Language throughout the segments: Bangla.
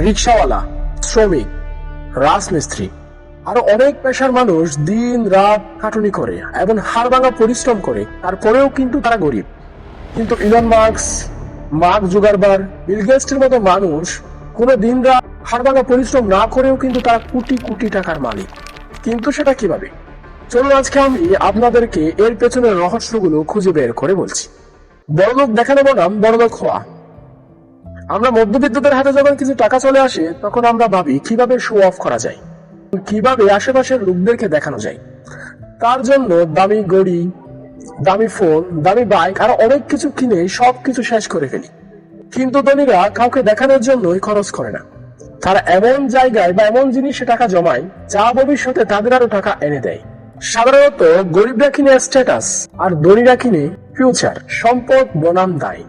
রিক্সাওয়ালা, শ্রমিক, রাজমিস্ত্রি আরো অনেক পেশার মানুষ দিন রাত খাটুনি করে এবং হাড় ভাঙা পরিশ্রম করে, তারপরেও কিন্তু তারা গরিব। কিন্তু ইলন মার্কস, মার্ক জুগারবার্গ, বিল গেটসের মতো মানুষ কোনো দিন রাত হাড় ভাঙা পরিশ্রম না করেও কিন্তু তারা কোটি কোটি টাকার মালিক। কিন্তু সেটা কিভাবে? চলুন আজকে আমি আপনাদেরকে এর পেছনের রহস্যগুলো খুঁজে বের করে বলছি। বড়লোক দেখানো বনাম বড়লোক হওয়া। আমরা মধ্যবিত্তদের হাতে যখন কিছু টাকা চলে আসে, তখন আমরা ভাবি কিভাবে শো অফ করা যায়, কিভাবে আশেপাশের লোকদেরকে দেখানো যায়। তার জন্য দামি গড়ি, দামি ফোন, দামি বাইক আর অনেক কিছু কিনে সবকিছু শেষ করে ফেলি। কিন্তু ধনীরা কাউকে দেখানোর জন্যই খরচ করে না। তারা এমন জায়গায় বা এমন জিনিসে টাকা জমায় যা ভবিষ্যতে তাদের আরো টাকা এনে দেয়। সাধারণত গরিবরা কিনে স্ট্যাটাস আর ধনীরা কিনে ফিউচার, সম্পদ বনাম দায়।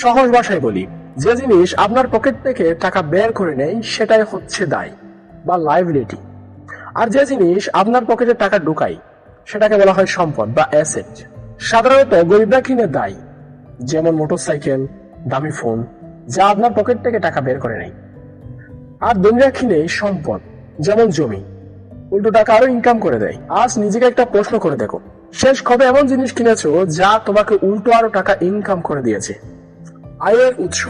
সহজ ভাষায় বলি, যে জিনিস আপনার পকেট থেকে টাকা বের করে নেয় সেটাই হচ্ছে দায় বা লাইবিলিটি, আর যে জিনিস আপনার পকেটে টাকা ঢুকায় সেটাকে বলা হয় সম্পদ বা অ্যাসেট। সাধারণত গরিবরা কিনে দায়, যেমন মোটরসাইকেল, দামি ফোন, যা আপনার পকেট থেকে টাকা বের করে নেয়। আর ধনীরা কিনে সম্পদ, যেমন জমি, উল্টো টাকা আরো ইনকাম করে দেয়। আজ নিজেকে একটা প্রশ্ন করে দেখো, শেষ কবে এমন জিনিস কিনেছো যা তোমাকে উল্টো আরো টাকা ইনকাম করে দিয়েছে? আয়ের উৎস।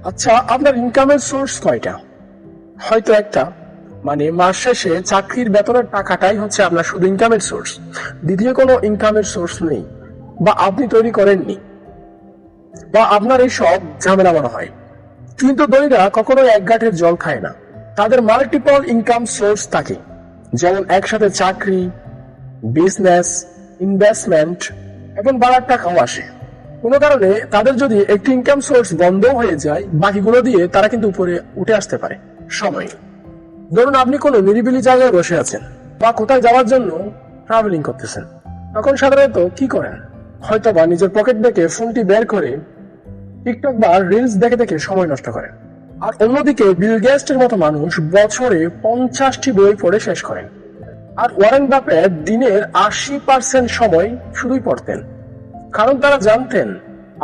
আচ্ছা, আপনার ইনকামের সোর্স কয়টা? হয়তো একটা, মানে মাস শেষে চাকরির বেতনের টাকাটাই হচ্ছে আপনার শুধু ইনকামের সোর্স, দ্বিতীয় কোনো ইনকামের সোর্স নেই, বা আপনি তৈরি করেননি, বা আপনার এই সব ঝামেলা মনে হয়। কিন্তু ধনীরা কখনোই এক গাঁটের জল খায় না। তাদের মাল্টিপল ইনকাম সোর্স থাকে, যেমন একসাথে চাকরি, বিজনেস, ইনভেস্টমেন্ট এবং বাড়ার টাকাও আসে। কোনো কারণে তাদের যদি একটি ইনকাম সোর্স বন্ধ হয়ে যায়, বাকিগুলো দিয়ে তারা কিন্তু উপরে উঠে আসতে পারে। সময়। ধরুন আপনি কোনো নিরিবিলি জায়গায় বসে আছেন বা কোথায় যাওয়ার জন্য ট্রাভেলিং করতেছেন, তখন সাধারণত কি করেন? হয়তো বা নিজের পকেট থেকে ফোনটি বের করে টিকটক বা রিলস দেখে দেখে সময় নষ্ট করেন। আর অন্যদিকে বিল গেটসের মতো মানুষ বছরে 50টি বই পড়ে শেষ করেন। আর ওয়ারেন বাফেট দিনের 80% সময় শুধুই পড়তেন, কারণ তারা জানতেন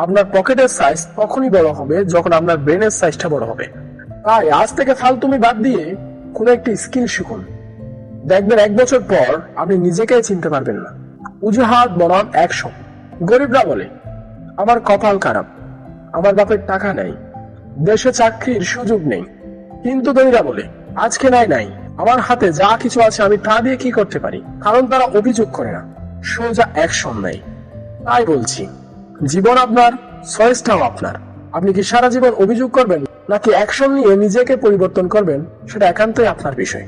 আপনার পকেটের সাইজ তখনই বড় হবে যখন আপনার ব্রেনের সাইজটা বড় হবে। তাই আজ থেকে ফালতুমি বাদ দিয়ে কোনো একটি স্কিল শিখুন, দেখবেন 1 বছর পর আপনি নিজেকে চিনতে পারবেন না। অজুহাত বনাম অ্যাকশন। গরিবরা বলে, আমার কপাল খারাপ, আমার বাপের টাকা নেই, দেশে চাকরির সুযোগ নেই। কিন্তু ধনীরা বলে, আজকে নাই, আমার হাতে যা কিছু আছে আমি তা দিয়ে কি করতে পারি। কারণ তারা অভিযোগ করে না, সোজা অ্যাকশন নেই। তাই বলছি, জীবন আপনার, চয়েসটাও আপনার। আপনি কি সারা জীবন অভিযোগ করবেন নাকি অ্যাকশন নিয়ে নিজেকে পরিবর্তন করবেন, সেটা একান্তই আপনার বিষয়।